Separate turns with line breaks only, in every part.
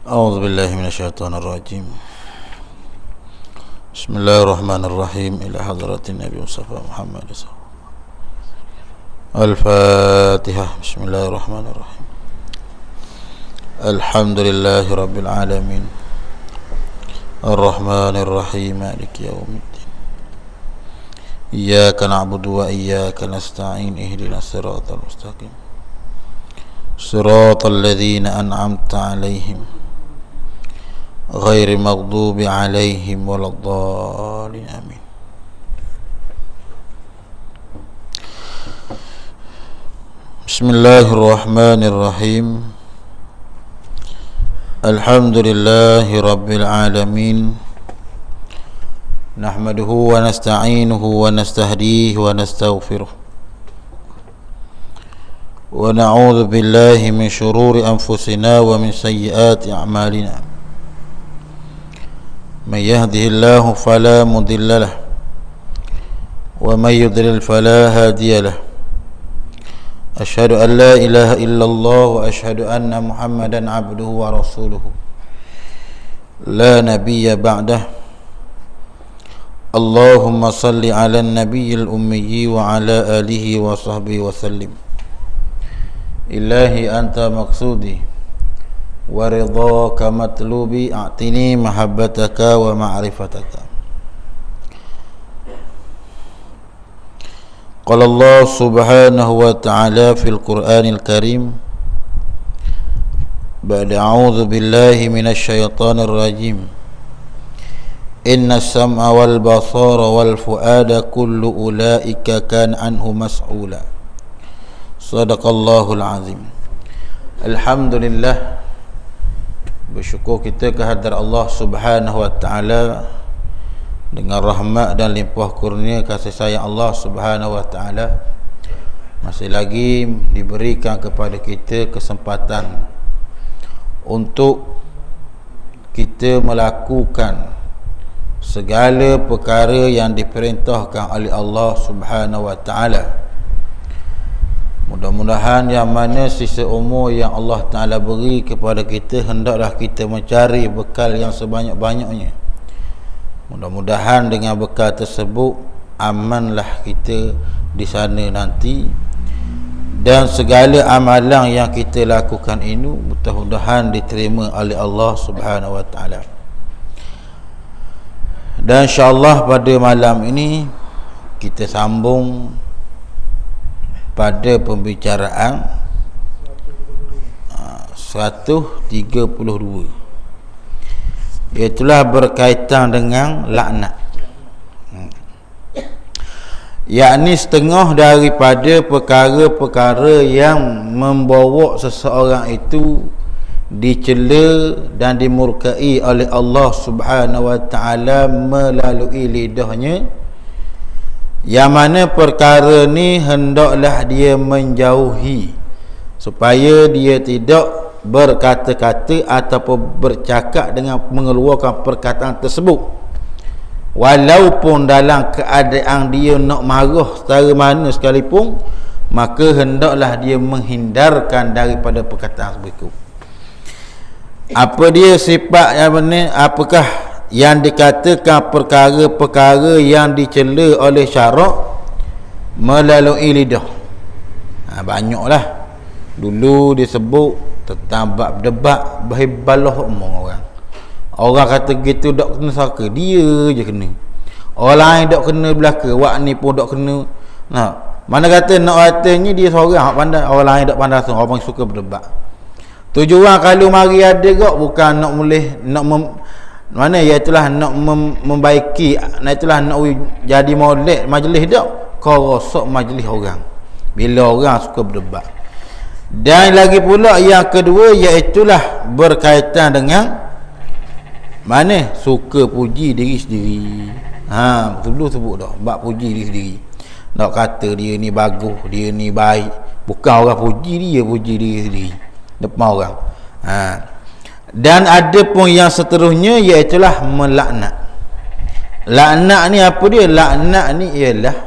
أعوذ بالله من الشيطان الرجيم. بسم الله الرحمن الرحيم. إلى حضرة النبي مصطفى محمد صلى الله عليه وسلم. الفاتحة. بسم الله الرحمن الرحيم. الحمد لله رب العالمين الرحمن الرحيم مالك يوم الدين. إياك نعبد وإياك نستعين. اهدنا الصراط المستقيم صراط الذين أنعمت عليهم غير المغضوب عليهم ولا الضالين آمين. بسم الله الرحمن الرحيم. الحمد لله رب العالمين. نحمده ونستعينه ونستهديه ونستغفره ونعوذ بالله من شرور أنفسنا ومن سيئات أعمالنا. من يهده الله فلا مضل له ومن يضلل فلا هادي له. أشهد أن لا إله إلا الله وأشهد أن محمدا عبده ورسوله لا نبي بعده. اللهم صل على النبي الأمي وعلى آله وصحبه وسلم. إلهي أنت مقصودي ورضاك مطلوبي. أعطني محبتك ومعرفتك. قال الله سبحانه وتعالى في القرآن الكريم بعد أعوذ بالله من الشيطان الرجيم. إن السمع والبصر والفؤاد كل أولئك كان عنه مسؤولا. صدق الله العظيم. Alhamdulillah, bersyukur kita kehadrat Allah Subhanahu wa taala dengan rahmat dan limpah kurnia kasih sayang Allah Subhanahu wa taala masih lagi diberikan kepada kita kesempatan untuk kita melakukan segala perkara yang diperintahkan oleh Allah Subhanahu wa taala. Mudah-mudahan yang mana sisa umur yang Allah Ta'ala beri kepada kita, hendaklah kita mencari bekal yang sebanyak-banyaknya. Mudah-mudahan dengan bekal tersebut amanlah kita di sana nanti. Dan segala amalan yang kita lakukan ini mudah-mudahan diterima oleh Allah Subhanahu wa Ta'ala. Dan insya-Allah pada malam ini kita sambung pada pembicaraan 132, iaitulah berkaitan dengan laknat, yakni setengah daripada perkara-perkara yang membawa seseorang itu dicela dan dimurkai oleh Allah Subhanahu wa taala melalui lidahnya, yang mana perkara ni hendaklah dia menjauhi supaya dia tidak berkata-kata ataupun bercakap dengan mengeluarkan perkataan tersebut, walaupun dalam keadaan dia nak marah setara mana sekalipun, maka hendaklah dia menghindarkan daripada perkataan tersebut. Apa dia sifat yang benar? Apakah yang dikatakan perkara-perkara yang dicela oleh syarak melalui lidah? Banyaklah. Dulu disebut tentang bab debat, berhibalah omong orang. Orang kata gitu tak kena saka, dia je kena. Orang lain tak kena belaka, wak ni pun tak kena. Nah, mana kata nak katanya dia seorang pandai, orang lain tak pandai, orang suka berdebat. Tujuan kalau mari ada gak bukan nak boleh nak mana iaitulah nak membaiki, itulah nak jadi molek majlis dak, kau rosak majlis orang bila orang suka berdebat. Dan lagi pula yang kedua iaitulah berkaitan dengan mana suka puji diri sendiri. Dulu sebut dah bab puji diri sendiri, nak kata dia ni bagus, dia ni baik, bukan orang puji dia, puji diri sendiri depan orang. Dan ada pun yang seterusnya iaitulah melaknat. Laknat ni apa dia? Laknat ni ialah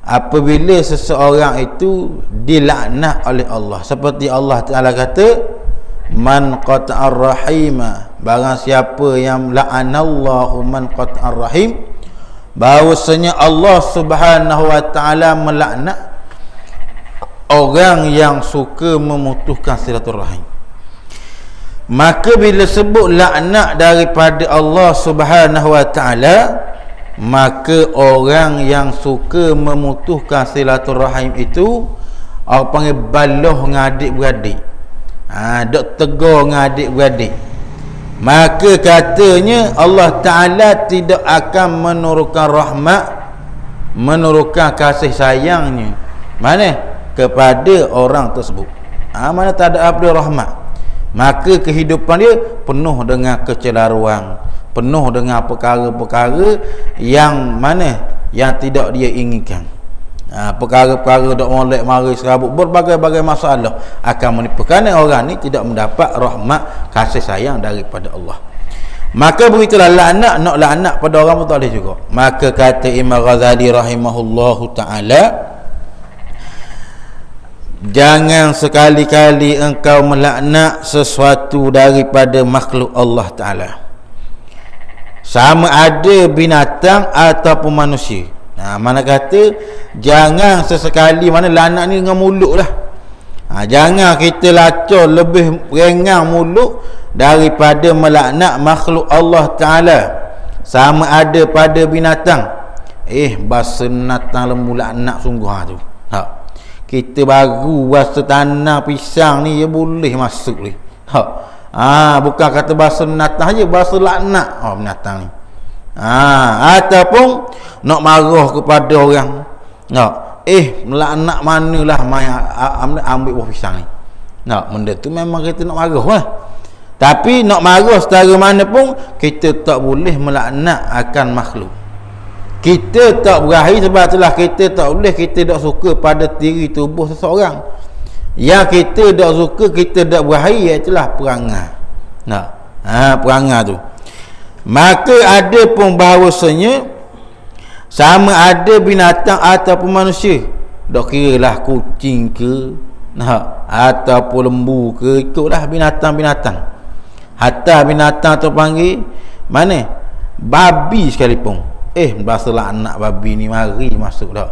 apabila seseorang itu dilaknat oleh Allah, seperti Allah Ta'ala kata man qata'ar rahima, barang siapa yang la'anallahu man qata'ar rahim, bahwasanya Allah Subhanahu wa taala melaknat orang yang suka memutuskan silaturahim. Maka bila sebut laknat daripada Allah Subhanahu wa taala, maka orang yang suka memutuskan silaturahim itu orang panggil baloh dengan adik-beradik. Dok tegur dengan adik-beradik. Maka katanya Allah Ta'ala tidak akan menurunkan rahmat, menurunkan kasih sayangnya mana kepada orang tersebut. Mana tak ada apa rahmat, maka kehidupan dia penuh dengan kecelaruan, penuh dengan perkara-perkara yang mana yang tidak dia inginkan. Perkara-perkara dok molek mari serabut, berbagai-bagai masalah akan menipu, kerana orang ni tidak mendapat rahmat kasih sayang daripada Allah. Maka begitulah laknat, nak laknat pada orang pun tak boleh juga. Maka kata Imam Ghazali rahimahullahu taala, jangan sekali-kali engkau melaknat sesuatu daripada makhluk Allah Ta'ala, sama ada binatang ataupun manusia. Mana kata jangan sesekali, mana laknat ni dengan mulut lah. Jangan kita lacur lebih rengang mulut daripada melaknat makhluk Allah Ta'ala, sama ada pada binatang. Bahasa binatang lembu laknat sungguh tu. Kita baru bahasa tanah pisang ni dia boleh masuk ni. Bukan kata bahasa binatang je, bahasa laknat binatang ni. Ataupun nak marah kepada orang, melaknat manalah ambil buah pisang ni. Benda tu memang kita nak marah lah. Tapi nak marah setara mana pun, kita tak boleh melaknat akan makhluk. Kita tak berahi, sebab itulah kita tak boleh, kita tak suka pada diri tubuh seseorang. Yang kita tak suka, kita tak berahi, iaitulah perangai. Perangai tu. Maka ada pun bahawasanya sama ada binatang ataupun manusia, tak kira lah kucing ke ataupun lembu ke, ikutlah binatang-binatang. Hatta binatang tu panggil mana babi sekalipun, bahasa laknat babi ni mari masuk dah.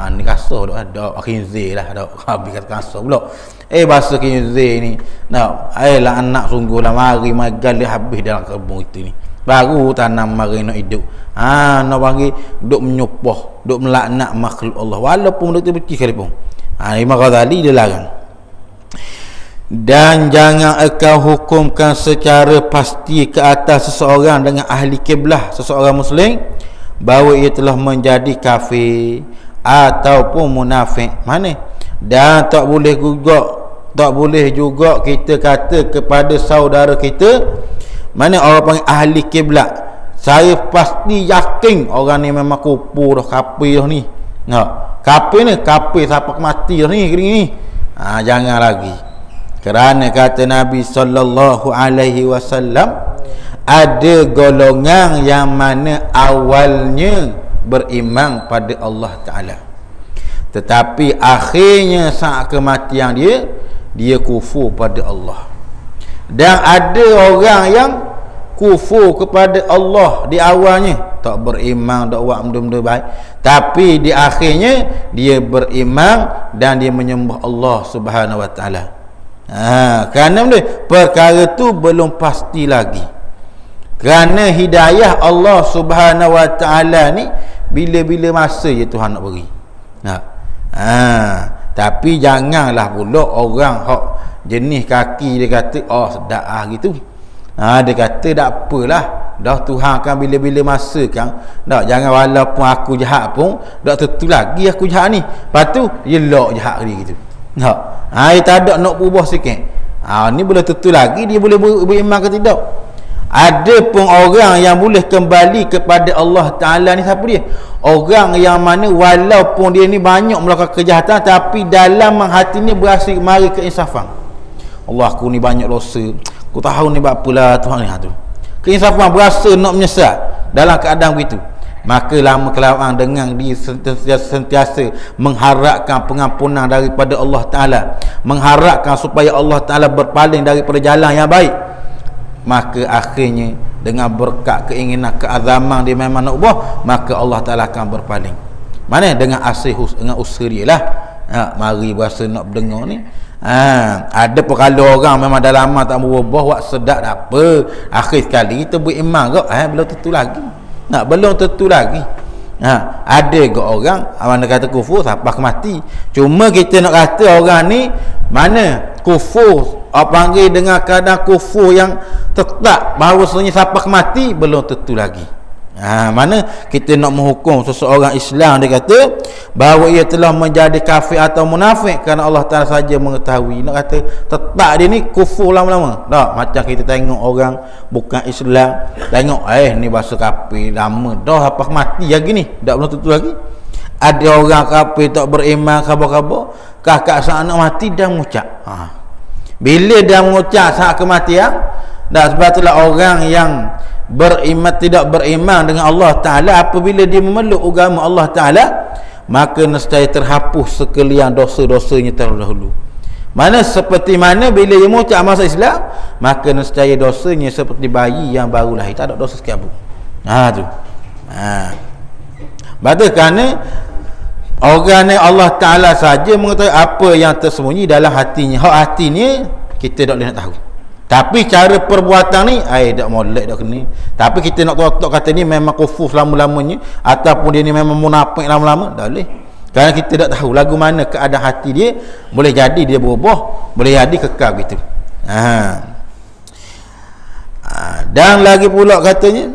Ni kasar dah ada khinzir lah dah. Babi kata kasar pula. Bahasa khinzir ni laknat sungguh lah, mari magal habis dalam kebun itu ni. Baru tanam mari nak hidup. Nak panggil duk menyupah, duk melaknat makhluk Allah walaupun duk terbenci sekalipun. Imam Ghazali dia larang. Dan jangan engkau hukumkan secara pasti ke atas seseorang dengan ahli kiblah, seseorang muslim, bahawa ia telah menjadi kafir ataupun munafik. Mana? Dan tak boleh juga kita kata kepada saudara kita, mana orang panggil ahli kiblat, saya pasti yakin orang ni memang kufur dah, kafir dah ni. Kafir ni, kafir sampai mati dah ni. Jangan lagi. Kerana kata Nabi sallallahu alaihi wasallam, ada golongan yang mana awalnya beriman pada Allah Ta'ala, tetapi akhirnya saat kematian dia kufur pada Allah. Dan ada orang yang kufur kepada Allah di awalnya, tak beriman, tak buat benda-benda baik, tapi di akhirnya dia beriman dan dia menyembah Allah Subhanahu wa taala. Kerana perkara tu belum pasti lagi. Kerana hidayah Allah Subhanahu wa taala ni bila-bila masa je Tuhan nak beri. Tapi janganlah pula orang hak jenis kaki dia kata sedap gitu. Dia kata tak apalah, dah Tuhan kan bila-bila masa kan. Jangan walaupun aku jahat pun tak tentu lagi aku jahat ni. Lepas tu dia lock jahat dia gitu. Dia tak ada nak berubah sikit. Ni boleh tentu lagi dia boleh beriman ke tidak. Ada pun orang yang boleh kembali kepada Allah Ta'ala ni, siapa dia? Orang yang mana walaupun dia ni banyak melakukan kejahatan, tapi dalam hati ni berasa mari keinsafan. Allah, aku ni banyak dosa, aku tahu ni buat apalah Tuhan ni tu. Keinsafan, berasa nak menyesal dalam keadaan begitu. maka lama kelamaan dengan dia sentiasa mengharapkan pengampunan daripada Allah Ta'ala, mengharapkan supaya Allah Ta'ala berpaling daripada jalan yang baik, maka akhirnya dengan berkat keinginan keazaman dia memang nak ubah, maka Allah Ta'ala akan berpaling. Mana dengan asih dengan usaha dia lah. Mari berasa nak berdengar ni. Ada pun kalau orang memang dah lama tak berubah, buat sedap tak apa, akhir sekali kita beriman kok, belum tentu lagi. Belum tentu lagi. Ada ke orang mana kata kufur sampai mati. Cuma kita nak kata orang ni mana kufur, panggil dengan keadaan kufur yang tetap bahawasanya sampai mati, belum tentu lagi. Mana kita nak menghukum seseorang Islam, dia kata bahawa ia telah menjadi kafir atau munafik kerana Allah Ta'ala saja mengetahui. Nak kata tetap dia ni kufur lama-lama tak, macam kita tengok orang bukan Islam, tengok ni bahasa kafir lama dah apa mati lagi ni, tak belum tentu lagi. Ada orang kafir tak beriman, khabar-khabar kakak saat nak mati dah mengucap. Bila dah mengucap saat kematian, dah sebab itulah orang yang beriman tidak beriman dengan Allah Ta'ala, apabila dia memeluk agama Allah Ta'ala, maka nescaya terhapus sekalian dosa-dosanya terdahulu. Seperti mana bila dia mengucap masuk Islam, maka nescaya dosanya seperti bayi yang baru lahir, tak ada dosa sekali. Tu Betul, kerana orang ni Allah Ta'ala saja mengetahui apa yang tersembunyi dalam hatinya. Hak hatinya kita tak boleh nak tahu. Tapi cara perbuatan ni tak molek, tak kena. Tapi kita nak totok kata ni memang kufur selama-lamanya, ataupun dia ni memang munafik lama-lama, tak boleh. Kerana kita tak tahu lagu mana keadaan hati dia. Boleh jadi dia berubah, boleh jadi kekal gitu. Dan lagi pula katanya,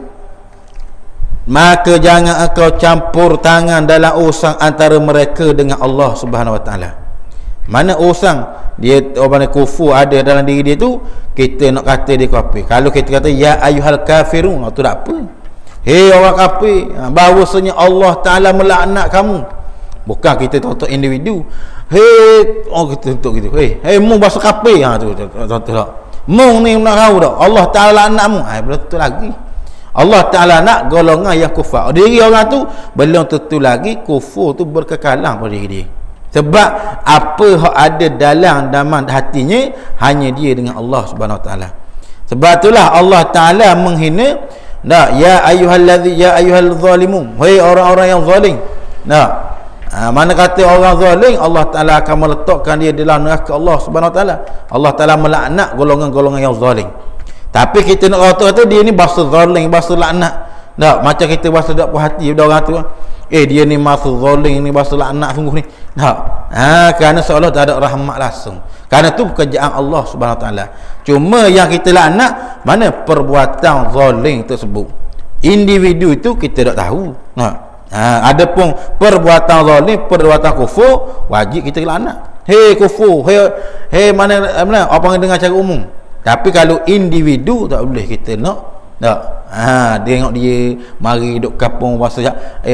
maka jangan engkau campur tangan dalam urusan antara mereka dengan Allah Subhanahu Wa Taala. Mana urusan dia orang kufur ada dalam diri dia tu, kita nak kata dia kafir. Kalau kita kata ya ayyuhal kafirun, tu tak apa. Hei orang kafir, bahawasanya Allah Ta'ala melaknat kamu. Bukan kita tuntut individu. Hei kita tuntut gitu. Hei mu bahasa kafir, tu tak. Mu ni nak tahu tak Allah Ta'ala laknatmu. Belum tentu lagi. Allah Ta'ala nak golongan yang kufar. Diri orang tu belum tentu lagi kufur tu berkekalan pada diri dia. Sebab apa yang ada dalam hatinya hanya dia dengan Allah Subhanahu Wa Taala. Sebab itulah Allah Ta'ala menghina ya ayyuhal zalimun, hai orang-orang yang zalim. Mana kata orang zalim, Allah Ta'ala akan meletakkan dia dalam neraka Allah Subhanahu Wa Taala. Allah Ta'ala melaknat golongan-golongan yang zalim. Tapi kita nak kata dia ni bahasa zalim, bahasa laknat. Macam kita bahasa tak puas hati pada orang tu. Dia ni masuk zalim, ni bahasa laknat sungguh ni. Kerana seolah tak ada rahmat langsung. Kerana tu pekerjaan Allah Subhanahu Wa Taala. Cuma yang kita laknat mana perbuatan zalim tersebut. Individu itu kita tak tahu. Adapun perbuatan zalim, perbuatan kufur, wajib kita laknat. Hei kufur, hei mana apa yang dengar cara umum. Tapi kalau individu tak boleh kita nak. Dia tengok dia mari duk kapung bahasa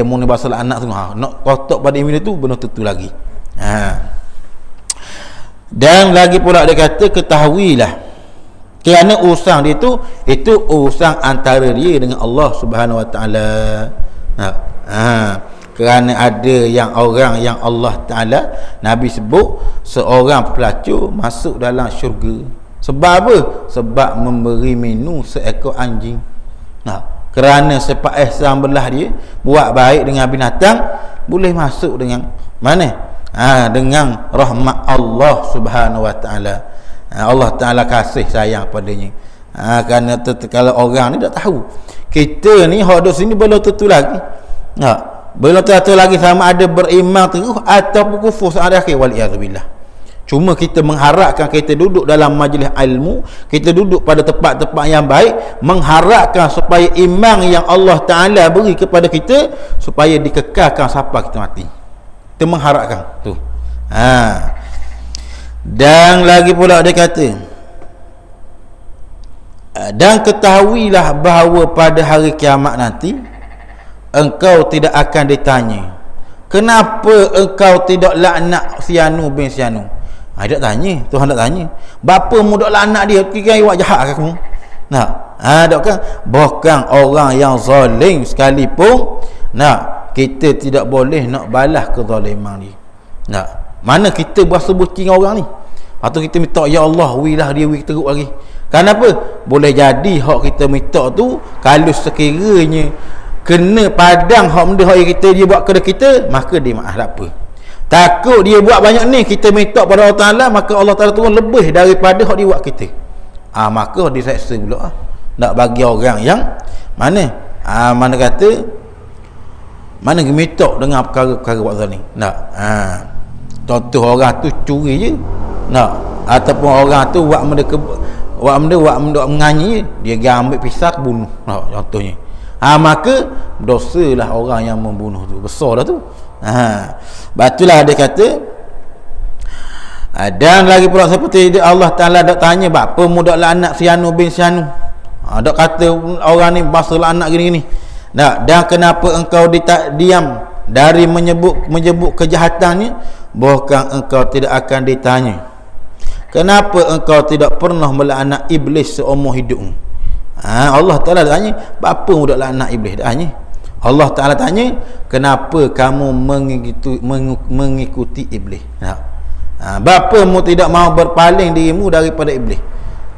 mu ni bahasa anak tu, nak kotak pada individu tu belum tentu lagi. Dan lagi pula dia kata ketahuilah, kerana urusan dia tu itu urusan antara dia dengan Allah Subhanahu Wa Taala. Kerana ada yang orang yang Allah Ta'ala Nabi sebut seorang pelacur masuk dalam syurga. Sebab apa? Sebab memberi minum seekor anjing. Kerana sepak ihsan belah dia, buat baik dengan binatang, boleh masuk dengan mana? Dengan rahmat Allah Subhanahu Wa Taala. Allah Ta'ala kasih sayang padanya. Kerana kalau orang ni tak tahu, kita ni hak duduk sini belum tentu lagi. Belum tentu lagi sama ada beriman terus ataupun kufur saat akhir, wal-iyadzubillah. Cuma kita mengharapkan kita duduk dalam majlis ilmu, kita duduk pada tempat-tempat yang baik, mengharapkan supaya iman yang Allah Ta'ala beri kepada kita supaya dikekalkan sampai kita mati. Kita mengharapkan tu. Dan lagi pula dia kata, dan ketahuilah bahawa pada hari kiamat nanti engkau tidak akan ditanya, kenapa engkau tidak laknat sianu bin sianu. Dia tak tanya, Tuhan tak tanya. Bapa mu dok laknat dia, kira awak jahat ke kamu? Tak kan? Bahkan orang yang zalim sekalipun kita tidak boleh nak balas kezaliman dia. Mana kita berasa buci dengan orang ni, lepas tu kita minta ya Allah wilah dia teruk lagi. Kenapa? Boleh jadi hak kita minta tu kalau sekiranya kena padang hak benda hak kita dia buat kepada kita, maka dia maaf tak apa. Takut dia buat banyak ni, kita minta pada Allah Taala, maka Allah Taala turun lebih daripada hak dia buat kita. Maka dia seksa pula. Nak bagi orang yang mana minta dengan perkara-perkara buat zalim. Contoh orang tu curi je. Ataupun orang tu buat benda menganyi, dia ambil pisau bunuh. Contohnya. Maka dosalah orang yang membunuh tu. Besar dah tu. Batulah dia kata, dan lagi pula seperti Allah Ta'ala dak tanya, bapa mu dak anak Sianu bin Sianu. Dak kata orang ni basalah anak gini-gini. Dan kenapa engkau diam dari menyebut kejahatannya, bahkan engkau tidak akan ditanya. Kenapa engkau tidak pernah melaknat iblis seumur hidupmu? Allah Ta'ala tanya, bapa mu dak laknat iblis? Dak tanya. Allah Ta'ala tanya, kenapa kamu mengikuti iblis? Bapa mu tidak mau berpaling dirimu daripada iblis?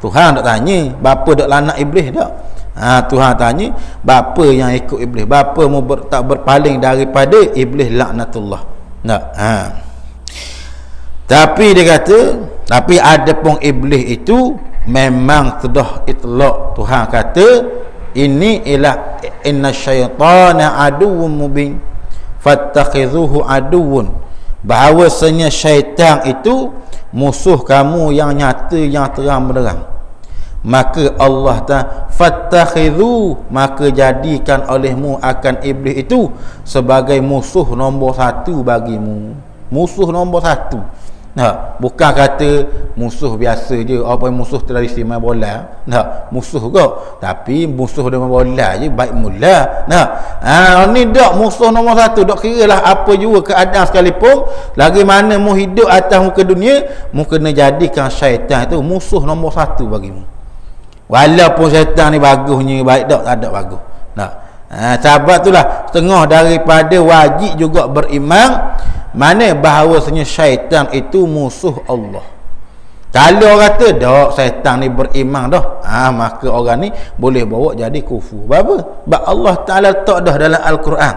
Tuhan tak tanya bapa dak laknat iblis tak? Tuhan tanya bapa yang ikut iblis, bapa mu tak berpaling daripada iblis laknatullah. Tapi dia kata, tapi ada pun iblis itu memang sudah itlaq. Tuhan kata ini ialah innasyaitana aduwwun mubin fattakhidhuhu aduwwun, bahawasanya syaitan itu musuh kamu yang nyata, yang terang benderang. Maka Allah Ta'ala fattakhidhu, maka jadikan olehmu akan iblis itu sebagai musuh nombor 1 bagimu. Musuh nombor 1. Bukan kata musuh biasa je, apa musuh tradisi main bola. Musuh kau, tapi musuh dia main bola je baik mula. Ni dak musuh nombor 1. Dak kiralah apa juga keadaan sekalipun, lagi mana mu hidup atas muka dunia, mu kena jadikan syaitan itu musuh nombor 1 bagimu. Walaupun syaitan ni bagusnya baik tak ada bagus. Sebab itulah setengah daripada wajib juga beriman mana bahawasanya syaitan itu musuh Allah. Kalau orang kata dak syaitan ni beriman dah, maka orang ni boleh bawa jadi kufur. Apa? Sebab Allah Ta'ala letak dah dalam Al-Quran,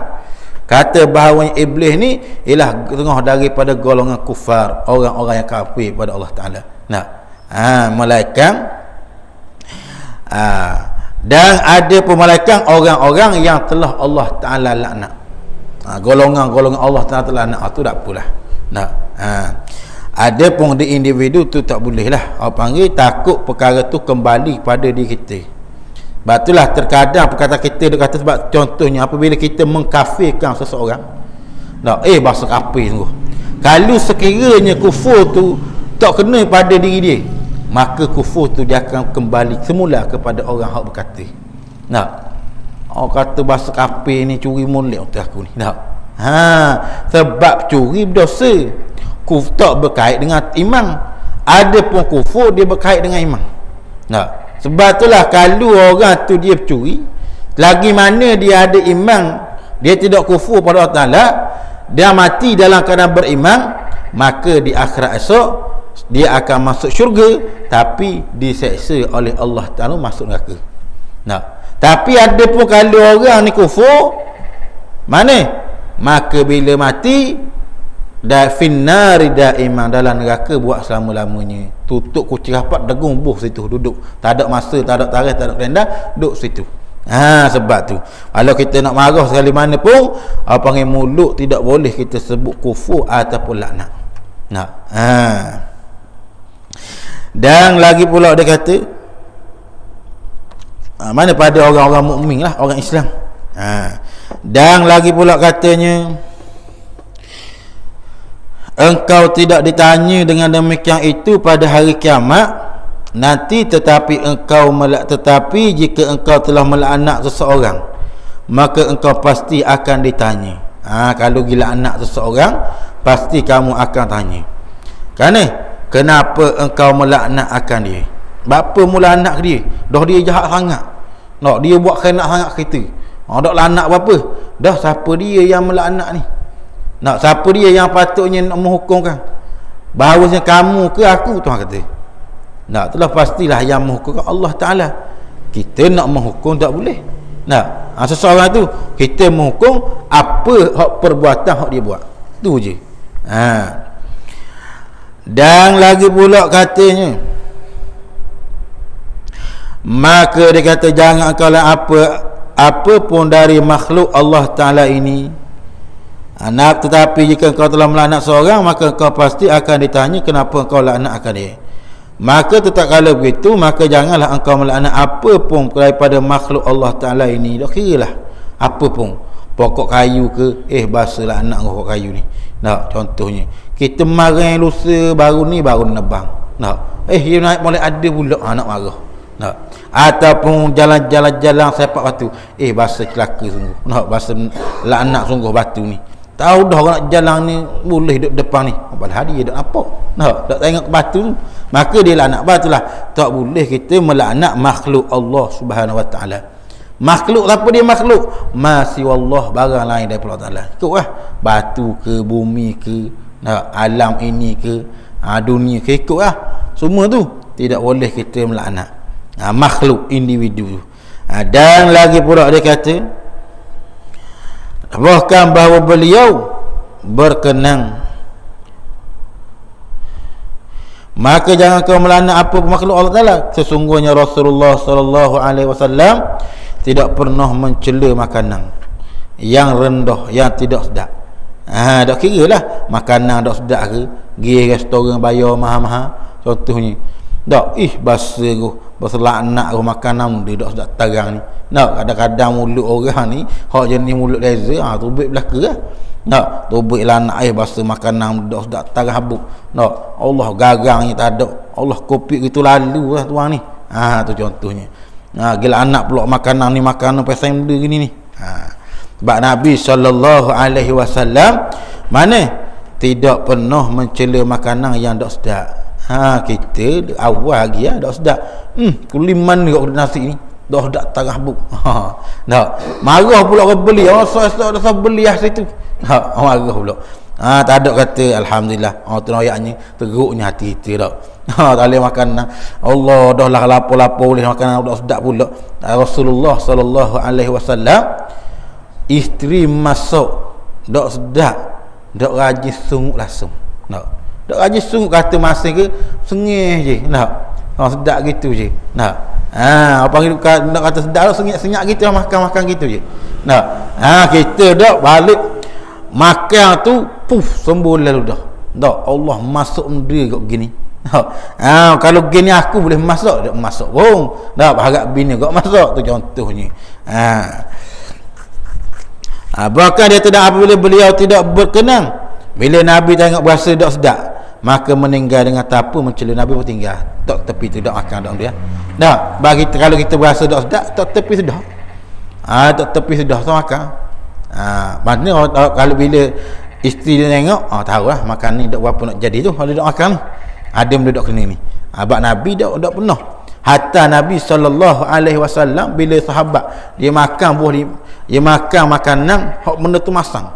kata bahawa iblis ni ialah setengah daripada golongan kufar, orang-orang yang kafir pada Allah Ta'ala. Malaikat dan ada pun malaikat orang-orang yang telah Allah Ta'ala laknat. Golongan-golongan Allah Ta'ala laknat tu tak apalah. Ada pun di individu tu tak boleh lah. Orang panggil takut perkara tu kembali pada diri kita. Sebab itulah terkadang perkataan kita dia kata, sebab contohnya apabila kita mengkafirkan seseorang, bahasa kafir sungguh. Kalau sekiranya kufur tu tak kena pada diri dia, maka kufur tu dia akan kembali semula kepada orang hak berkata. Orang kata bahasa kafir ni curi molek untuk aku ni. Sebab curi berdosa. Kufur tak berkait dengan iman. Ada pun kufur dia berkait dengan iman. Sebab itulah kalau orang tu dia curi, lagi mana dia ada iman, dia tidak kufur pada Allah Ta'ala, dia mati dalam keadaan beriman, maka di akhirat esok dia akan masuk syurga, tapi diseksa oleh Allah Ta'ala masuk neraka. Tapi ada pun kalau orang ni kufur, maka bila mati dah finnari daimah, dalam neraka buat selama-lamanya. Tutup kunci rapat, degung buh situ duduk. Tak ada masa, tak ada tarikh, tak ada kalender, duduk situ. Sebab tu kalau kita nak marah sekali mana pun, apa panggil mulut tidak boleh kita sebut kufur ataupun laknat. Dan lagi pula dia kata, mana pada orang-orang mukmin lah, orang Islam. Dan lagi pula katanya, engkau tidak ditanya dengan demikian itu pada hari kiamat nanti, tetapi jika engkau telah melaknat seseorang, maka engkau pasti akan ditanya. Kalau gila anak seseorang, pasti kamu akan tanya. Kenapa engkau melaknat akan dia? Bapa mula anak dia, dah dia jahat sangat, dia buat kena sangat kita. Dak laknat apa? dah siapa dia yang melaknat ni? Nak siapa dia yang patutnya nak menghukumkan? Bahawasanya kamu ke aku, Tuhan kata. Nak itulah pastilah yang menghukumkan Allah Taala. Kita nak menghukum tak boleh. Nak seseorang tu kita menghukum apa hak perbuatan hak dia buat. Tu je. Dan lagi pula katanya, maka dia kata jangan kalau apa pun dari makhluk Allah Ta'ala ini. Tetapi jika kau telah melaknat seorang, maka kau pasti akan ditanya kenapa kau laknatkan dia. Maka tetap kalau begitu, maka janganlah engkau melaknat apa pun daripada makhluk Allah Ta'ala ini. Dah kira lah apa pun, pokok kayu ke, bahasa laknat pokok kayu ni. Nah, contohnya kita marah yang lusa baru nebang. Nah, dia naik boleh ada pula nak marah. Nah, ataupun jalan-jalan sepak batu, bahasa celaka sungguh. Nah, bahasa laknat sungguh batu ni. Tahu dah nak jalan ni boleh duduk depan ni, padahal dia duduk apa? Nah, tak tengok ke batu tu, maka dia laknat batu lah. Tak boleh kita melaknat makhluk Allah Subhanahu Wa Taala. Makhluk apa dia makhluk? Masih Allah, barang lain daripada Allah Taala. Ikutlah batu ke, bumi ke, alam ini ke, dunia ke, ikutlah. Semua tu tidak boleh kita melaknat makhluk individu. Dan lagi pula dia kata bahkan bahawa beliau berkenang, maka jangan kau melaknat apa makhluk Allah Taala. Sesungguhnya Rasulullah sallallahu alaihi wasallam tidak pernah mencela makanan yang rendah, yang tidak sedap. Tak kira lah makanan tak sedap ke, pergi restoran bayar mahal-mahal contohnya. Tak, bahasa laknat makanan dia tak sedap terang ni. Kadang-kadang mulut orang ni hak jenis mulut leza, tubik belaka lah. Tubik laknat bahasa makanan tak sedap terang habuk. Allah garangnya tak ada. Allah kopi gitu lalu lah tuan ni. Tu contohnya. Gila anak pula makanan ni, makanan pasal benda gini ni. Sebab Nabi SAW mana tidak pernah mencela makanan yang tak sedap. Kita awal lagi tak sedap. Kuliman dekat nasi ni dah sedap tarah buk. Marah pula orang beli. Dah beli situ. Marah pula. Tak ada kata alhamdulillah. Tu ayatnya teruknya hati kita dak. Tak boleh makan. Allah dah lah lapor-lapor boleh makan tak sedap pula. Rasulullah sallallahu alaihi wasallam isteri masak tak sedap, tak rajin sungguh langsung. Tak rajin sungguh kata masing ke sengih je. Sedap gitu je. Apa panggil nak kata sedap senyap-senyap gitu, makan-makan gitu je. Kita dak balik makan tu sembuh lalu dah. Allah masuk dia kat gini. Kalau gini aku boleh masuk, tak masuk pun. Harap bini kau masuk tu contohnya. Bahkan dia tidak, apabila beliau tidak berkenan bila Nabi tengok berasa tak sedap, maka meninggal dengan tanpa mencela. Nabi pun tinggal tak tepi tu, tak makan tak dia. Bagi kalau kita berasa tak sedap, tak tepi sudah. Tak tepi sudah tak makan. Maknanya kalau bila isteri dia tengok, tahu lah makan ni tak berapa nak jadi tu. Kalau tak makan ni ada benda tak kena ni. Abang Nabi tak pernah. Hatta Nabi SAW bila sahabat dia makan buah dia makan makanan hak benda tu masang.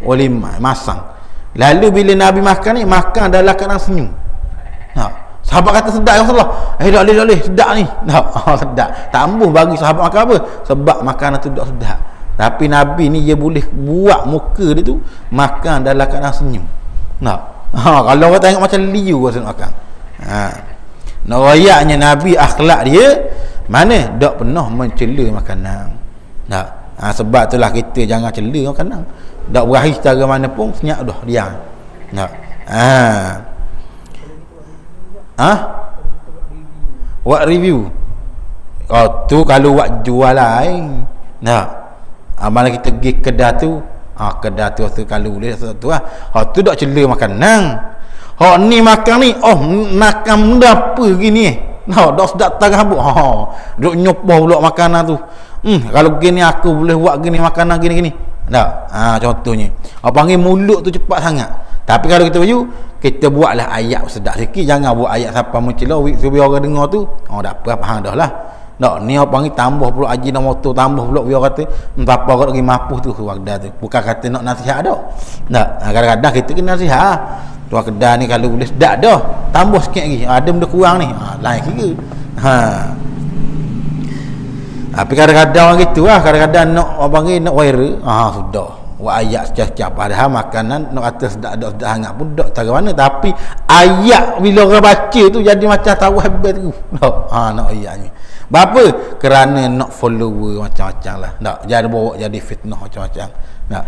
Boleh masang. Lalu bila Nabi makan ni, makan dalam keadaan senyum. Sahabat kata sedap ya Rasulullah. Tak boleh sedap ni. Sedap. Tambah bagi sahabat makan apa? Sebab makanan tu tak sedap. Tapi Nabi ni dia boleh buat muka dia tu makan dalam keadaan senyum. Kalau orang tengok macam liu rasa nak makan. Rayaknya Nabi akhlak dia mana tak pernah mencela makanan. Sebab itulah kita jangan cela makanan. Tak berakhir secara mana pun senyap dah diam. Buat review. Tu kalau buat jual lain. Mana kita pergi kedai tu, kedai tu rasa kalau boleh tu lah. Tu tak cela makanan. Ni makan ni, makan benda apa gini dah sedap tak habuk. Duk nyopoh pula makanan tu. Kalau gini aku boleh buat gini makanan gini-gini. Contohnya. Panggil mulut tu cepat sangat. Tapi kalau kita baju, kita buatlah ayat sedap sikit. Jangan buat ayat siapa mencela biar orang dengar tu. Tak apa, faham dah lah. Tak, ni apa panggil tambah pula haji nak motor, tambah pula dia kata apa kau lagi mampu tu wakda tu. Bukan kata nak nasihat dak. Tak, kadang-kadang kita kena nasihat. Tuan kedai ni kalau boleh dak dah, tambah sikit lagi. Ada benda kurang ni. Lain kira. Tapi kadang-kadang orang gitu lah, kadang-kadang nak apa panggil nak viral. Sudah. Wa ayat secah-secah padahal makanan nak kata sedak hangat pun dak tahu mana, tapi ayat bila orang baca tu jadi macam tahu habis tu. Nak ayatnya. Berapa? Kerana nak follower macam-macam lah. Tak, jadi bawa jadi fitnah macam-macam. Tak,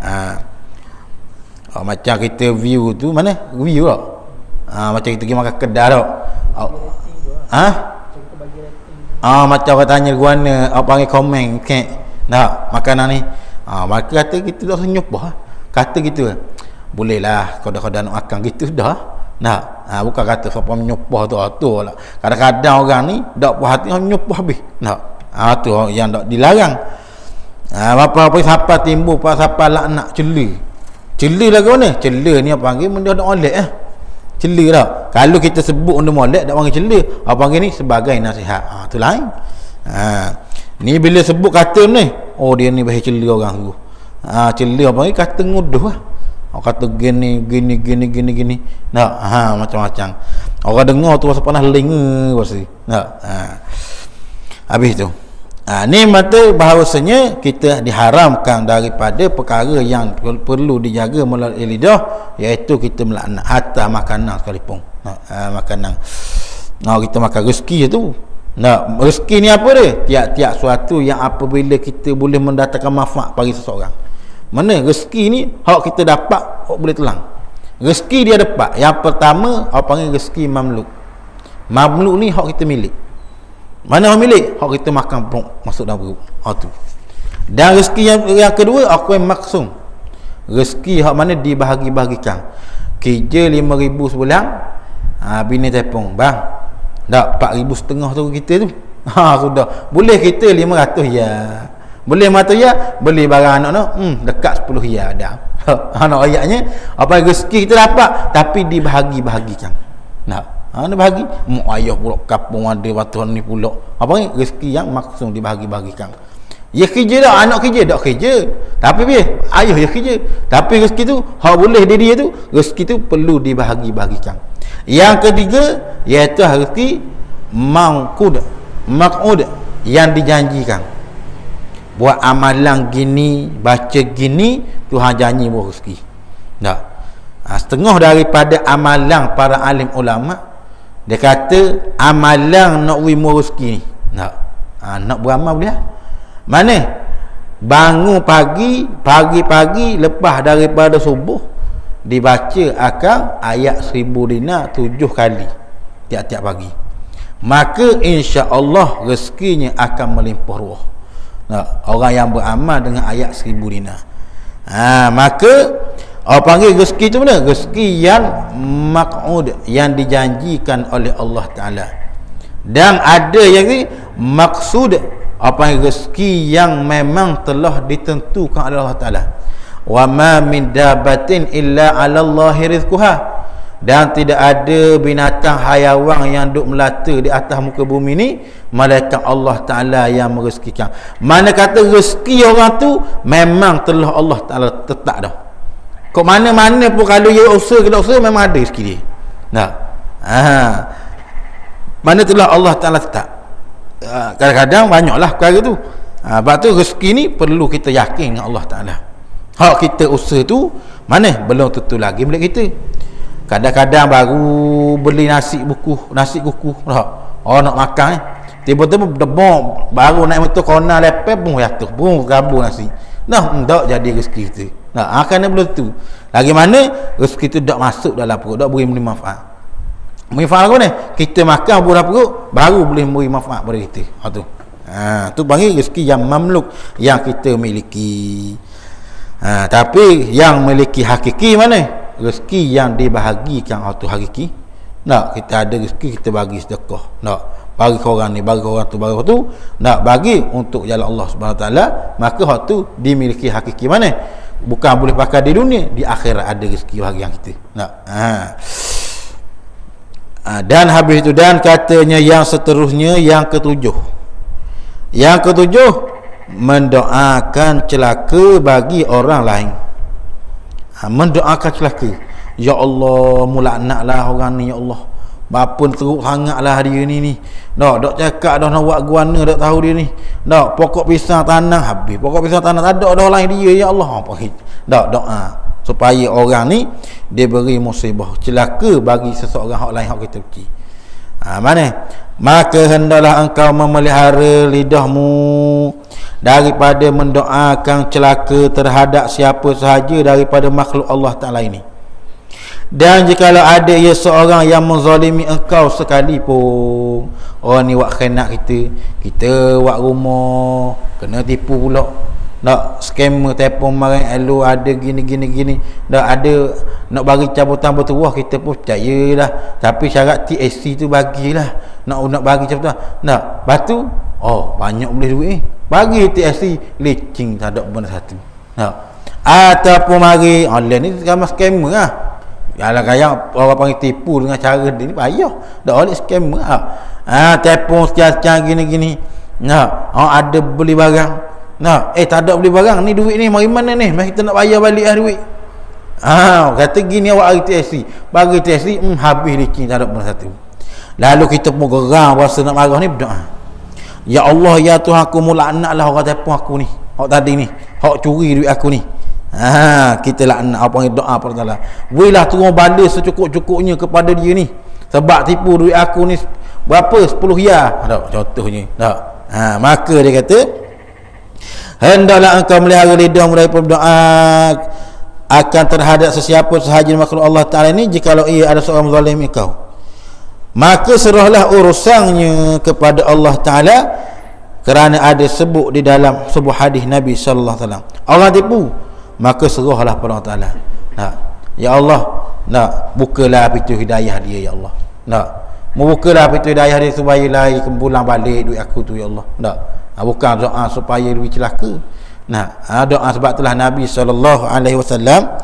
macam kita view tu mana? View tak? Macam kita pergi makan kedai tak? Macam orang tanya guana, apa panggil komen kek. Tak, makanan ni. Maka kata kita dah senyup bah. Kata gitu. Boleh lah kadang-kadang nak makan gitu dah. Nah, bukan kata siapa menyupah tu lah. Kadang-kadang orang ni dak puas hati menyupah habis. Nah, tu yang dak dilarang. Apa siapa timbul apa siapa laknat cela. Cela lagu mana? Cela ni apa panggil benda dak molek Cela dah. Kalau kita sebut benda molek dak panggil cela. Apa panggil ni sebagai nasihat. Tu lain. Ni bila sebut kata ni, dia ni bahaya cela orang tu. Cela apa panggil kata nguduh lah. Kata gini. Nak, macam-macam. Orang dengar tu rasa panas lenga pasti. Nak, habis tu. Ni mata bahawasanya kita diharamkan daripada perkara yang perlu dijaga melalui lidah, iaitu kita melaknat hatta makanan sekalipun. Makanan. Kita makan rezeki tu. Rezeki ni apa dia? Tiap-tiap suatu yang apabila kita boleh mendatangkan manfaat bagi seseorang. Mana rezeki ni hak kita dapat hak boleh telang. Rezeki dia dapat. Yang pertama hak panggil rezeki mamluk. Mamluk ni hak kita milik. Mana hak milik? Hak kita makan perut, masuk dalam perut. Tu. Dan rezeki yang kedua aku yang maksum. Rezeki hak mana dibahagi-bahagikan. Kerja 5,000 sebulan, bini telefon, bang. Tak 4,500 tu kita tu. Sudah. Boleh kita 500 ya. Boleh mata ya, beli barang anak nak, dekat 10 ya dah. Anak ayatnya, apa rezeki kita dapat tapi dibahagi-bahagikan. Nak bahagi, mak ayah pula kapung ada batuan ni pula. Apa ni? Rezeki yang maksud dibahagi-bahagikan. Ya kerja dah, anak kerja dak kerja. Tapi ayah ya kerja. Tapi rezeki tu hak boleh dia tu, rezeki tu perlu dibahagi-bahagikan. Yang ketiga iaitu rezeki maqud yang dijanjikan. Buat amalan gini, baca gini, Tuhan janji buat rezeki. Tak. Setengah daripada amalan para alim ulama, dia kata amalan nak wimu rezeki ni. Tak. Nak beramal boleh. Mana? Bangun pagi lepas daripada subuh, dibaca akan ayat 1000 dinar 7 kali tiap-tiap pagi. Maka insya-Allah rezekinya akan melimpah ruah. Orang yang beramal dengan ayat 1000 dinar. Maka orang panggil rezeki tu mana? Rezeki yang maq'ud, yang dijanjikan oleh Allah Ta'ala. Dan ada yang ni maksud, apa yang rezeki yang memang telah ditentukan oleh Allah Ta'ala. Wa ma min dabatin illa 'ala Allahi rizquha. Dan tidak ada binatang hayawan yang duk melata di atas muka bumi ni malaikat Allah Ta'ala yang merezekikan. Mana kata rezeki orang tu memang telah Allah Ta'ala tetap dah. Kok mana-mana pun kalau dia usaha ke tak usaha memang ada rezeki dia. Mana telah Allah Ta'ala tetap. Kadang-kadang banyaklah perkara tu. Sebab tu rezeki ni perlu kita yakin dengan Allah Ta'ala. Hak kita usaha tu mana belum tentu lagi milik kita. Kadang-kadang baru beli nasi kukuh nak makan tiba-tiba debong baru naik motor kona lepeh pun jatuh pun kabur nasi. Tak jadi rezeki kita. Kerana belum tu. Lagi mana rezeki tu tak masuk dalam perut, tak beri manfaat. Manfaat apa ni? Kita makan dalam perut baru boleh beri manfaat pada kita. Tu panggil rezeki yang mamluk yang kita miliki. Tapi yang memiliki hakiki mana? Rezeki yang dibahagikan tu hakiki. Kita ada rezeki kita bagi sedekah. Bagi orang ni, bagi orang tu, bagi orang tu. Bagi untuk jalan Allah Subhanahu Taala, maka hak tu dimiliki hakiki mana? Bukan boleh pakai di dunia, di akhirat ada rezeki bahagian kita. Dan habis itu, dan katanya yang seterusnya yang ketujuh. Yang ketujuh, mendoakan celaka bagi orang lain. Mendoakan celaka. Ya Allah, mulaknatlah orang ni ya Allah. Bapa teruk sangatlah dia ni. Dok cakap dah nak buat guana dak tahu dia ni. Dok pokok pisang tanah habis. Pokok pisang tanah tak ada dah lain dia ya Allah. Apa hit. Dok doa supaya orang ni dia beri musibah celaka bagi seseorang hak lain hak kita benci. Mana? Maka hendaklah engkau memelihara lidahmu daripada mendoakan celaka terhadap siapa sahaja daripada makhluk Allah Ta'ala ini. Dan jikalau ada ia seorang yang menzalimi engkau sekalipun, orang ni buat khianat kita buat rumah kena tipu pula, nak scammer telefon marang elu ada gini dah ada nak bagi cabutan bertuah, kita pun percayalah, tapi syarat TSC tu bagilah, nak bagi cabutan nak batu banyak boleh duit bagi TSC lecing tak ada benda satu ataupun mari online ni gambar scammer lah. Yalah kayak orang panggil tipu dengan cara dia ni payah. Dak oleh scammer telefon sekian gini. Ada beli barang. Tak ada beli barang ni, duit ni mari mana ni? Mari kita nak bayar balik duit. Kata gini awak hari TSC. Bagi TSC habis licin tak ada pun satu. Lalu kita pun geram rasa nak marah ni berdoa. Ya Allah, ya Tuhan aku mulaknatlah orang telefon aku ni. Hak tadi ni, hak curi duit aku ni. Kita laknat apa yang doa pada Allah. Wilah turun balas secukup-cukupnya kepada dia ni. Sebab tipu duit aku ni berapa? 10 riyal. Contohnya. Maka dia kata, hendaklah engkau melihara lidahmu daripada berdoa akan terhadap sesiapa sahaja makhluk Allah Ta'ala ini jikalau ia ada seorang zalim engkau. Maka serahlah urusannya kepada Allah Ta'ala, kerana ada sebut di dalam sebuah hadis Nabi sallallahu alaihi wasallam. Orang tipu, maka serahlah pada Allah Ta'ala. Ya Allah, bukalah pintu hidayah dia ya Allah. Membukalah pintu hidayah dia supaya lari kempulang balik duit aku tu ya Allah. Bukan doa supaya duit celaka. Doa sebab itulah Nabi sallallahu alaihi wasallam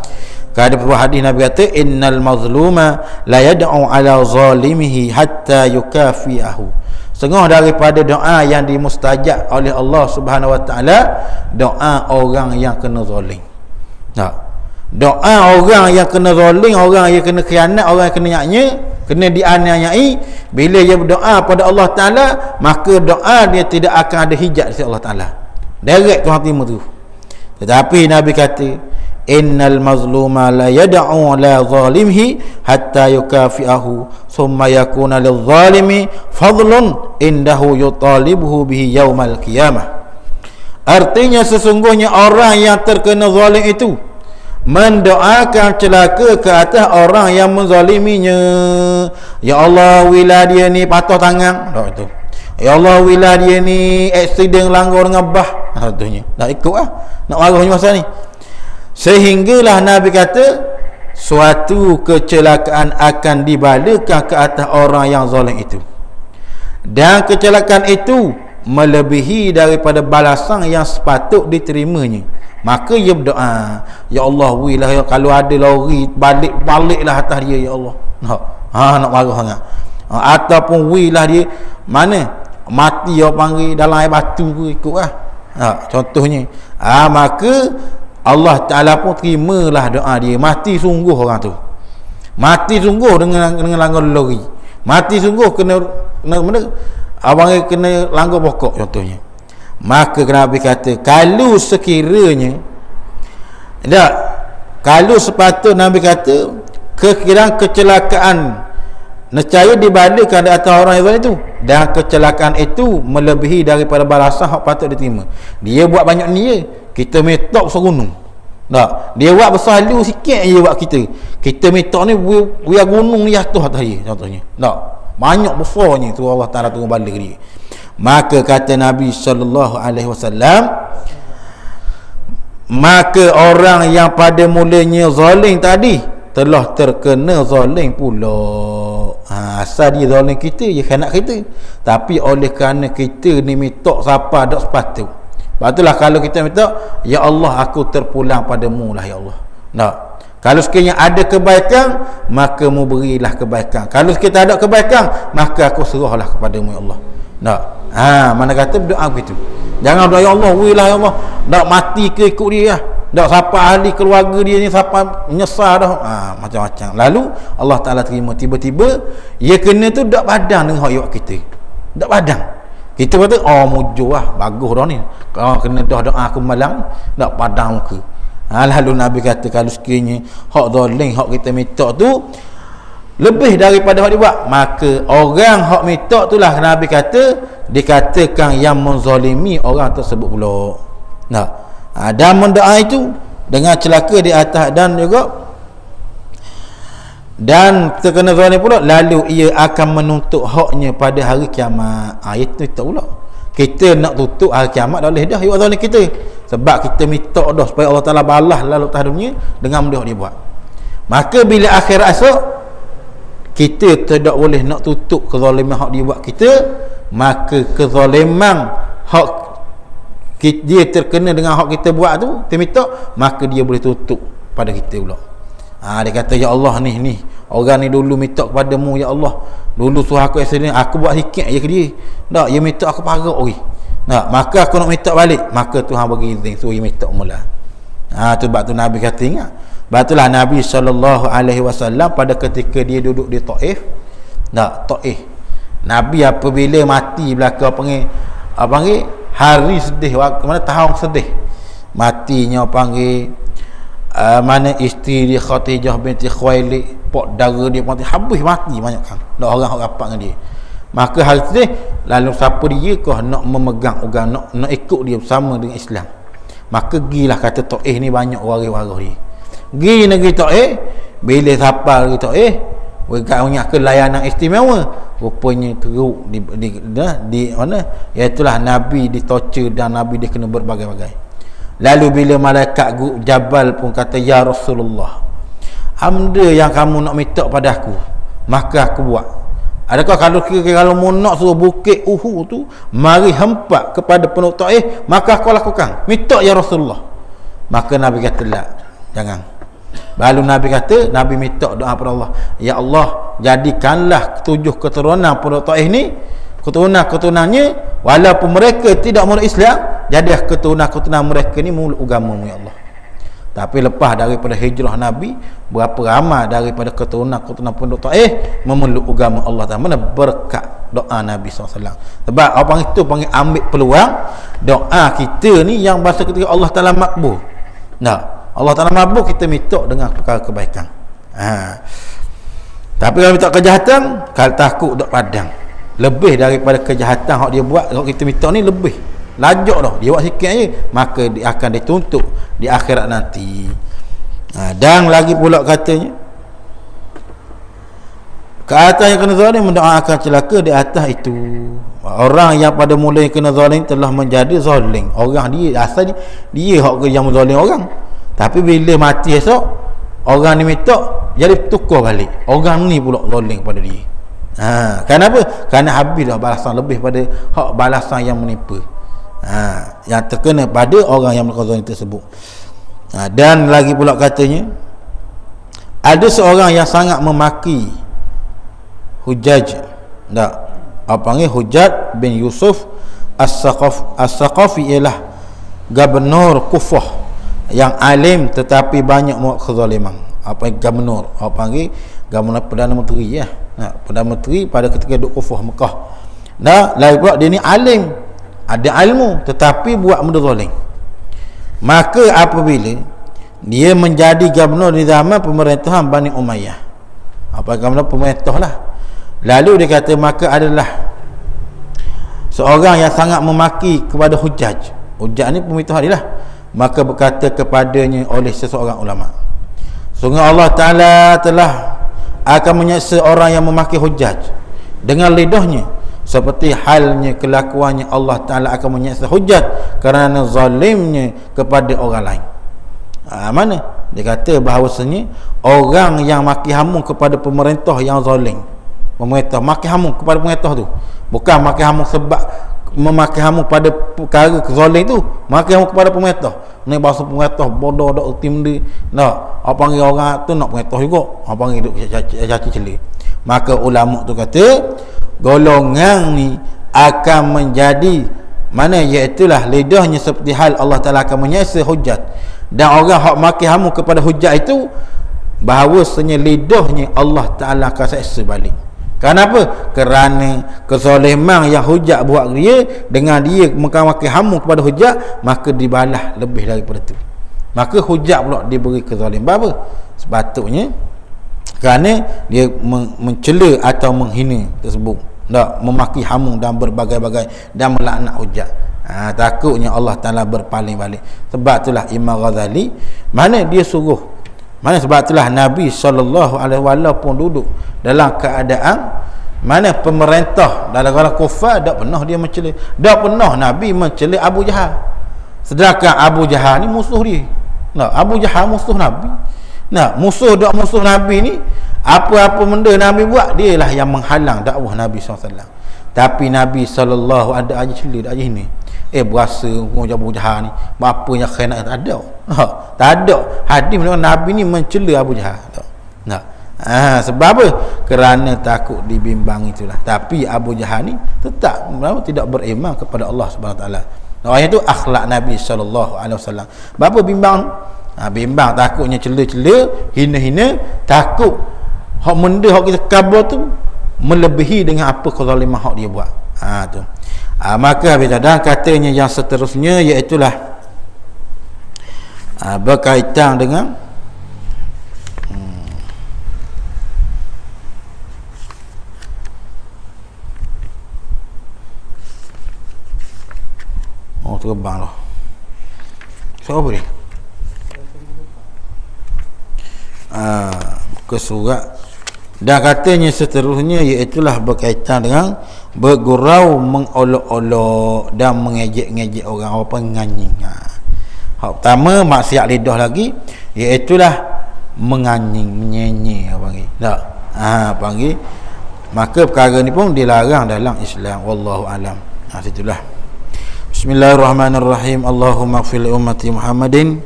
ada sebuah hadis Nabi kata, innal mazluma la yad'u ala zalimihi hatta yukafi'ahu. Setengah daripada doa yang dimustajab oleh Allah Subhanahu wa taala, doa orang yang kena zalim. Doa orang yang kena zalim, orang yang kena khianat, orang yang kena nyaknya, kena dianiayai, bila dia berdoa pada Allah Ta'ala, maka doa dia tidak akan ada hijab di sisi Allah Ta'ala. Direct Tuhan terima tu. Tetapi Nabi kata, innal mazluma la yad'u la zalimhi hatta yukafi'ahu thumma yakuna lil zalimi fadlun indahu yutalibuhu bihi yaumal qiyamah. Artinya sesungguhnya orang yang terkena zalim itu mendoakan celaka ke atas orang yang menzaliminya. Ya Allah, wilah dia ni patah tangan. Itu. Ya Allah, wilah dia ni aksiden langgar dengan bah. Contohnya. Tak ikut lah. Nak marahnya masa ni. Sehinggalah Nabi kata, suatu kecelakaan akan dibalakan ke atas orang yang zalim itu. Dan kecelakaan itu melebihi daripada balasan yang sepatut diterimanya. Maka ia berdoa, ya Allah, wilah kalau ada lori baliklah atas dia ya Allah. Nak marah sangat. Ataupun wilah dia mana mati orang panggil dalam air batu ke ikutlah. Contohnya. Maka Allah Ta'ala pun terimalah doa dia. Mati sungguh orang tu. Mati sungguh dengan langgar lori. Mati sungguh kena abang kena langgar pokok contohnya. Maka Nabi kata, kalau sekiranya kalau sepatut Nabi kata kekiraan kecelakaan nescaya dibandingkan di atas orang yang itu, dan kecelakaan itu melebihi daripada balasan hak patut diterima. Dia buat banyak ni, kita metok segunung. Dia buat besar lu sikit je buat kita metok ni biar gunung ni jatuh atas dia contohnya. Banyak besarnya tu Allah Ta'ala turun balik dia. Maka kata Nabi sallallahu alaihi wasallam, maka orang yang pada mulanya zalim tadi telah terkena zalim pula. Asal dia zalim kita, dia khianat kita, tapi oleh kerana kita ni mitok siapa dak sepatut. Patutlah kalau kita minta, ya Allah aku terpulang padamu lah ya Allah. Kalau sekiranya ada kebaikan, maka mu berilah kebaikan. Kalau sekiranya tak ada kebaikan, maka aku serahlah kepadamu ya Allah. Mana kata berdoa begitu. Jangan doa ya Allah, wilah ya Allah, dak mati ke ikut dia lah. Dak siapa ahli keluarga dia ni siapa menyesal dah. Macam-macam. Lalu Allah Taala terima, tiba-tiba dia kena tu dak padang dengan hak awak kita. Dak padang. Kita kata mujur lah, bagus dah ni. Kalau kena dah doa aku malam dak padang muka. Lalu Nabi kata kalau sekiranya hak zalim hak kita minta tu lebih daripada hak dibuat, maka orang hak minta itulah Nabi kata dikatakan yang menzalimi orang tersebut pula. Dan mendoa itu dengan celaka di atas dan juga dan terkena zalim pula, lalu ia akan menuntut haknya pada hari kiamat. Itu pula kita nak tutup hari kiamat dah boleh dah ia zalim kita, sebab kita minta dah supaya Allah Taala balas lalu atas dunia dengan benda dia buat. Maka bila akhirat esok kita tidak boleh nak tutup kezaliman hak dia buat kita, maka kezaliman hak dia terkena dengan hak kita buat tu, kita minta, maka dia boleh tutup pada kita pula. Dia kata ya Allah ni orang ni dulu minta kepadamu ya Allah, dulu suruh aku accident, aku buat sikit je ke dia, tak, dia minta aku parak oi. Maka aku nak minta balik, maka Tuhan bagi izin suruh dia minta mula. Tu sebab tu Nabi kata ingat. Sebab itulah Nabi SAW pada ketika dia duduk di Taif, Taif, Nabi apabila mati belaka panggil hari sedih, mana tahun sedih matinya panggil mana isteri dia Khadijah binti Khuwailid, pak dara dia habis mati banyak kan, dah orang rapat dengan dia. Maka hari sedih, lalu siapa dia kau nak memegang orang, nak ikut dia bersama dengan Islam, maka gilah kata Taif ni banyak waris-waris dia. Gi negeri Taif, bila siapa negeri Taif mereka punya kelayanan istimewa, rupanya teruk di mana, iaitulah Nabi ditorture dan Nabi dia kena berbagai-bagai. Lalu bila malaikat Jabal pun kata ya Rasulullah, amda yang kamu nak minta pada aku, maka aku buat. Adakah kalau mu nak suruh bukit Uhud tu mari hempak kepada penduduk Taif, maka aku lakukan, minta ya Rasulullah. Maka Nabi kata la, jangan. Lalu Nabi kata, Nabi minta doa pada Allah, ya Allah jadikanlah 7 keturunan penduduk Taif ni, keturunan-keturunannya walaupun mereka tidak meluk Islam, jadilah keturunan-keturunan mereka ni meluk agama-Mu ya Allah. Tapi lepas daripada hijrah Nabi, berapa ramai daripada keturunan-keturunan penduduk Taif memeluk agama Allah Taala, mana berkat doa Nabi SAW. Sebab orang itu panggil ambil peluang doa kita ni yang bahasa ketika Allah Taala makbul. Allah Taala makbul, kita minta dengan perkara kebaikan. Tapi kalau minta kejahatan, kalau takut dok padang, lebih daripada kejahatan hak dia buat, hak kita minta ni lebih lajak dah, dia buat sikit je, maka dia akan dituntut di akhirat nanti. Dan lagi pula katanya, ke atas yang kena zalim mendoakan celaka di atas itu. Orang yang pada mula kena zalim telah menjadi zalim. Orang dia asal dia hak yang menzalim orang, tapi bila mati esok orang ni minta jadi tukar balik, orang ni pula zalim kepada dia. Kenapa? Kerana habis dah balasan lebih pada hak balasan yang menimpa, yang terkena pada orang yang melakukan zalim tersebut. Dan lagi pula katanya, ada seorang yang sangat memaki Hujjaj, Hujjaj bin Yusuf As-Saqafi ialah gubernur Kufah yang alim tetapi banyak buat kezaliman. Gubernur, gubernur Perdana Menteri ya. Perdana Menteri pada ketika duduk Kufah Mekah. Lagi pula dia ni alim, ada ilmu tetapi buat benda zalim. Maka apabila dia menjadi gubernur di zaman pemerintahan Bani Umayyah, gubernur pemerintah lah, lalu dia kata maka adalah seorang yang sangat memaki kepada Hujjaj. Hujjaj ni pemerintah dia lah. Maka berkata kepadanya oleh seseorang ulama, sungguh Allah Ta'ala telah akan menyeksa orang yang memaki Hujjaj dengan lidahnya, seperti halnya kelakuannya Allah Ta'ala akan menyeksa Hujjaj kerana zalimnya kepada orang lain. Mana dia kata bahawasanya orang yang maki hamun kepada pemerintah yang zalim, pemerintah maki hamun kepada pemerintah tu, bukan maki hamun sebab memaki hamun pada perkara zalim tu, maki hamun kepada pemerintah ni bahasa pemerintah bodoh dok tim dia apa panggil orang tu nak pemerintah juga, apa panggil duk caci celik. Maka ulama tu kata golongan ni akan menjadi mana, iaitulah lidahnya seperti hal Allah Ta'ala akan menyelesa hujat. Dan orang hak maki hamu kepada hujat itu, bahawasanya lidahnya Allah Ta'ala akan seksa balik. Kenapa? Kerana kezaliman yang hujat buat dia, dengan dia maki hamu kepada hujat, maka dibalas lebih daripada itu. Maka hujat pula diberi kezaliman. Apa? Sepatutnya kerana dia mencela atau menghina tersebut, tak memaki hamu dan berbagai-bagai dan melaknat hujat. Takutnya Allah Ta'ala berpaling balik. Sebab itulah Imam Ghazali, mana dia suruh, mana sebab itulah Nabi SAW pun duduk dalam keadaan mana pemerintah dalam negara kufar, tak pernah dia mencela, tak pernah Nabi mencela Abu Jahal. Sedangkan Abu Jahal ni musuh dia. Abu Jahal musuh Nabi. Musuh Nabi ni, apa-apa benda Nabi buat, dia lah yang menghalang dakwah Nabi SAW. Tapi Nabi SAW ada aja cela, ada aja ni. Berasa Abu Jahal ni apa yang khianat, tak ada. Tak ada hadis menunjukkan Nabi ni mencela Abu Jahal. Sebab apa? Kerana takut dibimbang itulah. Tapi Abu Jahal ni tetap tidak beriman kepada Allah Subhanahu Wa Taala. Itu akhlak Nabi SAW. Berapa bimbang? Bimbang, takutnya cela-cela, hina-hina, takut hak benda hak kita kabur tu melebihi dengan apa kezaliman hak dia buat. Tu. Maka habis dan katanya yang seterusnya, iaitulah berkaitan dengan terbang lah. Siapa dia? Ke surat. Dan katanya seterusnya, iaitulah berkaitan dengan bergurau, mengolok-olok dan mengejek-ngejek orang, apa nganying. Hak pertama maksiat lidah lagi, iaitulah menganying, menyenyi panggil. Tak. Panggil. Maka perkara ni pun dilarang dalam Islam. Wallahu alam. Situlah. Bismillahirrahmanirrahim. Allahumma ighfir li ummati Muhammadin.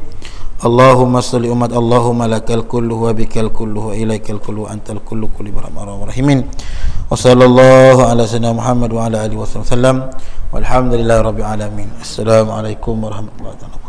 Allahumma salli umat. Allahumma lakal kullu wa bikal kullu wa ilaikal kullu antal kullu kulli rahimin. Wa sallallahu ala sayyidina Muhammad wa ala alihi wasallam. Walhamdulillahi rabbil alamin. Assalamualaikum warahmatullahi wabarakatuh.